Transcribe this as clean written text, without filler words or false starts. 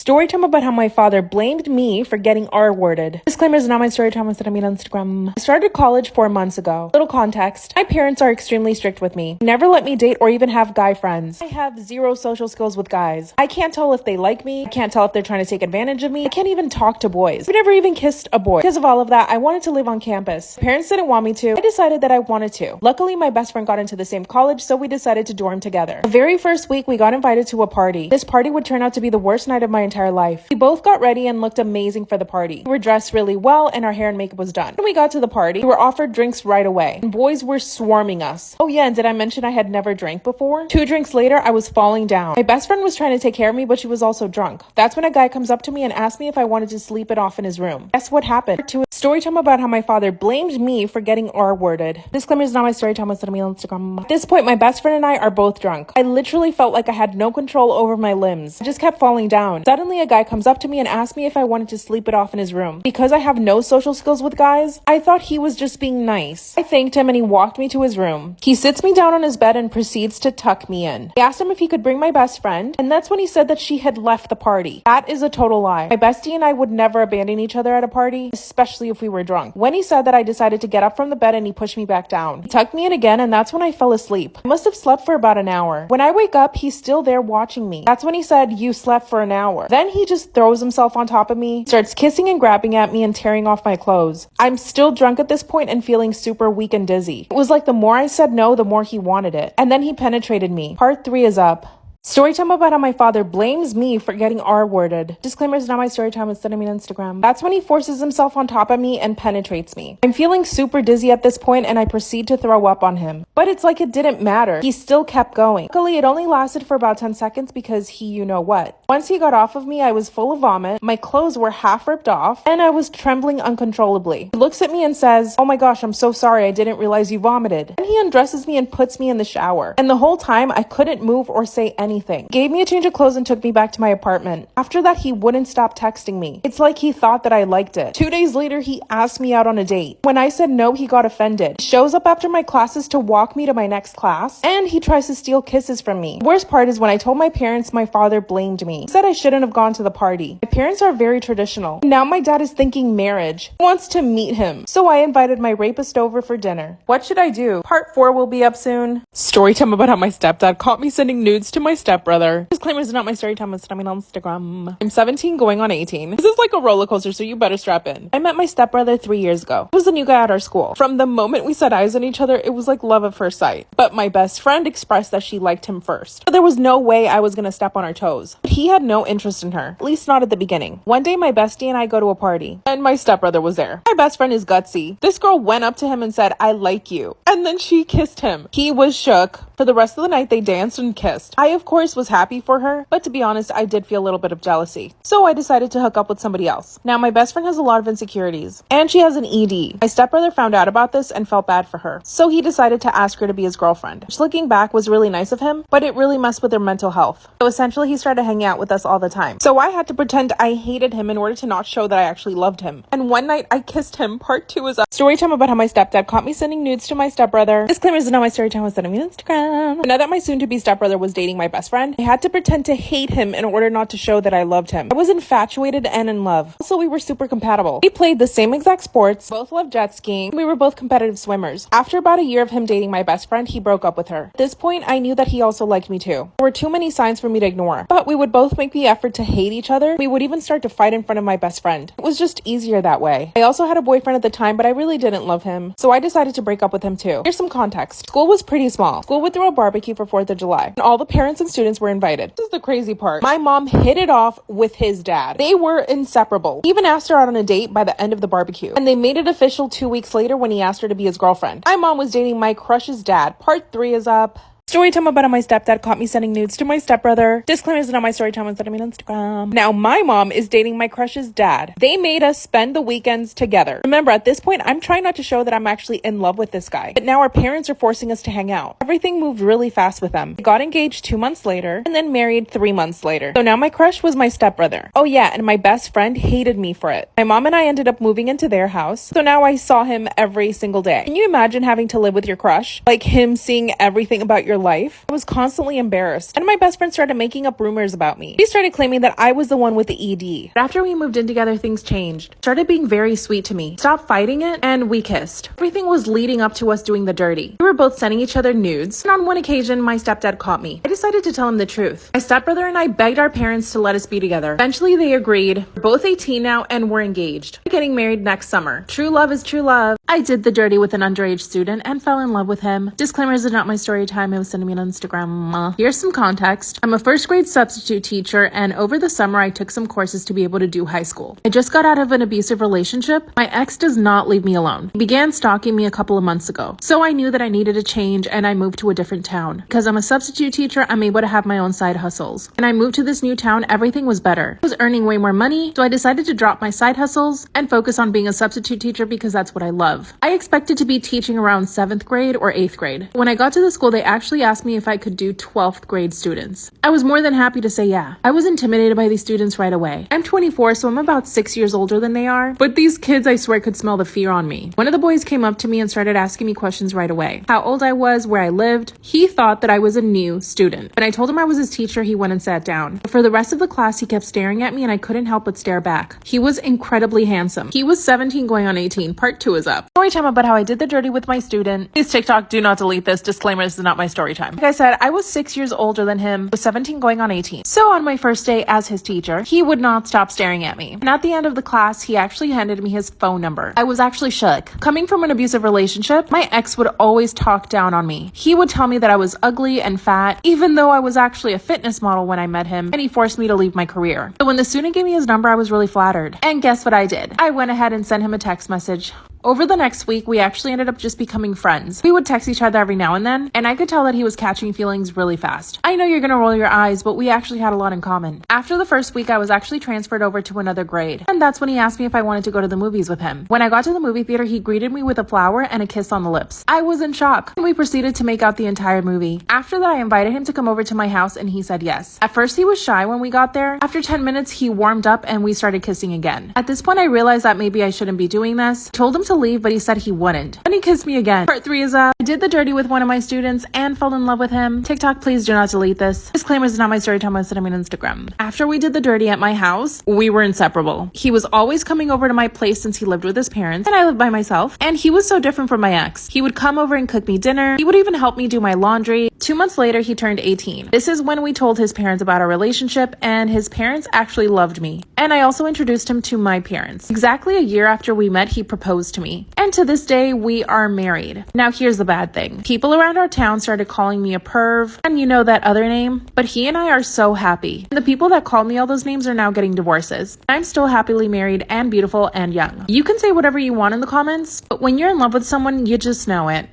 Story time about how my father blamed me for getting R-worded. Disclaimer is not my story time. Instead, I mean on Instagram. I started college 4 months ago. Little context. My parents are extremely strict with me. Never let me date or even have guy friends. I have zero social skills with guys. I can't tell if they like me. I can't tell if they're trying to take advantage of me. I can't even talk to boys. I've never even kissed a boy. Because of all of that, I wanted to live on campus. My parents didn't want me to. I decided that I wanted to. Luckily, my best friend got into the same college, so we decided to dorm together. The very first week, we got invited to a party. This party would turn out to be the worst night of my entire life. We both got ready and looked amazing for the party. We were dressed really well and our hair and makeup was done. When we got to the party, we were offered drinks right away. And boys were swarming us. Oh yeah, and did I mention I had never drank before? 2 drinks later, I was falling down. My best friend was trying to take care of me, but she was also drunk. That's when a guy comes up to me and asked me if I wanted to sleep it off in his room. Guess what happened? To a story time about how my father blamed me for getting R-worded. Disclaimer is not my story time. Instead, of me on Instagram. At this point, my best friend and I are both drunk. I literally felt like I had no control over my limbs. I just kept falling down. Suddenly, a guy comes up to me and asked me if I wanted to sleep it off in his room. Because I have no social skills with guys, I thought he was just being nice. I thanked him and he walked me to his room. He sits me down on his bed and proceeds to tuck me in. I asked him if he could bring my best friend, and that's when he said that she had left the party. That is a total lie. My bestie and I would never abandon each other at a party, especially if we were drunk. When he said that, I decided to get up from the bed and he pushed me back down. He tucked me in again, and that's when I fell asleep. I must have slept for about an hour. When I wake up, he's still there watching me. That's when he said, "You slept for an hour." Then he just throws himself on top of me, starts kissing and grabbing at me and tearing off my clothes. I'm still drunk at this point and feeling super weak and dizzy. It was like the more I said no, the more he wanted it. And then he penetrated me. Part 3 is up. Story time about how my father blames me for getting R-worded. Disclaimer is not my story time. Instead, I mean Instagram. That's when he forces himself on top of me and penetrates me. I'm feeling super dizzy at this point and I proceed to throw up on him. But it's like it didn't matter. He still kept going. Luckily, it only lasted for about 10 seconds because he you know what. Once he got off of me, I was full of vomit. My clothes were half ripped off and I was trembling uncontrollably. He looks at me and says, "Oh my gosh, I'm so sorry. I didn't realize you vomited." And he undresses me and puts me in the shower. And the whole time I couldn't move or say anything. Gave me a change of clothes and took me back to my apartment. After that, he wouldn't stop texting me. It's like he thought that I liked it. 2 days later, he asked me out on a date. When I said no, he got offended. He shows up after my classes to walk me to my next class, and he tries to steal kisses from me. The worst part is when I told my parents, my father blamed me. He said I shouldn't have gone to the party. My parents are very traditional. Now my dad is thinking marriage. He wants to meet him. So I invited my rapist over for dinner. What should I do? Part 4 will be up soon. Story time about how my stepdad caught me sending nudes to my stepbrother. Disclaimer is not my story time. It's on Instagram. I'm 17 going on 18. This is like a roller coaster, so you better strap in. I met my stepbrother 3 years ago. He was a new guy at our school. From the moment we set eyes on each other, it was like love at first sight. But my best friend expressed that she liked him first. But there was no way I was gonna step on her toes. But he had no interest in her, at least not at the beginning. One day, my bestie and I go to a party, and my stepbrother was there. My best friend is gutsy. This girl went up to him and said, "I like you." And then she kissed him. He was shook. For the rest of the night, they danced and kissed. I, of course, was happy for her, but to be honest, I did feel a little bit of jealousy. So I decided to hook up with somebody else. Now, my best friend has a lot of insecurities, and she has an ED. My stepbrother found out about this and felt bad for her. So he decided to ask her to be his girlfriend, which looking back was really nice of him, but it really messed with her mental health. So essentially, he started hanging out with us all the time. So I had to pretend I hated him in order to not show that I actually loved him. And one night, I kissed him. Part 2 is up. Story time about how my stepdad caught me sending nudes to my stepbrother. Disclaimer is not my story time. It's on Instagram. Now that my soon-to-be stepbrother was dating my best friend, I had to pretend to hate him in order not to show that I loved him. I was infatuated and in love. Also, we were super compatible. We played the same exact sports, both loved jet skiing, we were both competitive swimmers. After about a year of him dating my best friend, he broke up with her. At this point, I knew that he also liked me too. There were too many signs for me to ignore, but we would both make the effort to hate each other. We would even start to fight in front of my best friend. It was just easier that way. I also had a boyfriend at the time, but I really didn't love him, so I decided to break up with him too. Here's some context. School was pretty small. School would throw a barbecue for 4th of July, and all the parents and students were invited. This is the crazy part. My mom hit it off with his dad. They were inseparable. He even asked her out on a date by the end of the barbecue, and they made it official 2 weeks later when he asked her to be his girlfriend. My mom was dating my crush's dad. Part 3 is up. Story time about how my stepdad caught me sending nudes to my stepbrother. Disclaimer is not my story time. Instead, I mean Instagram. Now, my mom is dating my crush's dad. They made us spend the weekends together. Remember, at this point, I'm trying not to show that I'm actually in love with this guy. But now our parents are forcing us to hang out. Everything moved really fast with them. We got engaged 2 months later and then married 3 months later. So now my crush was my stepbrother. Oh yeah, and my best friend hated me for it. My mom and I ended up moving into their house. So now I saw him every single day. Can you imagine having to live with your crush? Like him seeing everything about your their life, I was constantly embarrassed. And my best friend started making up rumors about me. He started claiming that I was the one with the ED. But after we moved in together, things changed. Started being very sweet to me. Stopped fighting it, and we kissed. Everything was leading up to us doing the dirty. We were both sending each other nudes, and on one occasion, my stepdad caught me. I decided to tell him the truth. My stepbrother and I begged our parents to let us be together. Eventually, they agreed. We're both 18 now, and we're engaged. We're getting married next summer. True love is true love. I did the dirty with an underage student and fell in love with him. Disclaimers are not my story time. It was sending me on Instagram. Here's some context. I'm a first grade substitute teacher, and over the summer, I took some courses to be able to do high school. I just got out of an abusive relationship. My ex does not leave me alone. He began stalking me a couple of months ago. So I knew that I needed a change, and I moved to a different town. Because I'm a substitute teacher, I'm able to have my own side hustles. When I moved to this new town, everything was better. I was earning way more money, so I decided to drop my side hustles and focus on being a substitute teacher because that's what I love. I expected to be teaching around 7th grade or 8th grade. When I got to the school, they actually asked me if I could do 12th grade students. I was more than happy to say yeah. I was intimidated by these students right away. I'm 24, so I'm about 6 years older than they are, but these kids, I swear, could smell the fear on me. One of the boys came up to me and started asking me questions right away. How old I was, where I lived. He thought that I was a new student. When I told him I was his teacher, he went and sat down. But for the rest of the class, he kept staring at me and I couldn't help but stare back. He was incredibly handsome. He was 17 going on 18. Part 2 is up. Story time about how I did the dirty with my student. Please TikTok, do not delete this. Disclaimer, this is not my story time. Like I said, I was 6 years older than him, was 17 going on 18. So on my first day as his teacher, he would not stop staring at me. And at the end of the class, he actually handed me his phone number. I was actually shook. Coming from an abusive relationship, my ex would always talk down on me. He would tell me that I was ugly and fat, even though I was actually a fitness model when I met him, and he forced me to leave my career. So when the student gave me his number, I was really flattered. And guess what I did? I went ahead and sent him a text message. Over the next week, we actually ended up just becoming friends. We would text each other every now and then, and I could tell that he was catching feelings really fast. I know you're gonna roll your eyes, but we actually had a lot in common. After the first week, I was actually transferred over to another grade, and that's when he asked me if I wanted to go to the movies with him. When I got to the movie theater, he greeted me with a flower and a kiss on the lips. I was in shock, and we proceeded to make out the entire movie. After that, I invited him to come over to my house, and he said yes. At first, he was shy when we got there. After 10 minutes, he warmed up, and we started kissing again. At this point, I realized that maybe I shouldn't be doing this. I told him to leave, but he said he wouldn't. Then he kissed me again. Part 3 is up. I did the dirty with one of my students and fell in love with him. TikTok, please do not delete this. Disclaimer, is not my story time. I said I'm on Instagram. After we did the dirty at my house, we were inseparable. He was always coming over to my place since he lived with his parents, and I lived by myself. And he was so different from my ex. He would come over and cook me dinner. He would even help me do my laundry. 2 months later, he turned 18. This is when we told his parents about our relationship, and his parents actually loved me. And I also introduced him to my parents. Exactly a year after we met, he proposed to me. And to this day, we are married. Now, here's the bad thing. People around our town started calling me a perv, and you know that other name, but he and I are so happy. And the people that called me all those names are now getting divorces. I'm still happily married and beautiful and young. You can say whatever you want in the comments, but when you're in love with someone, you just know it.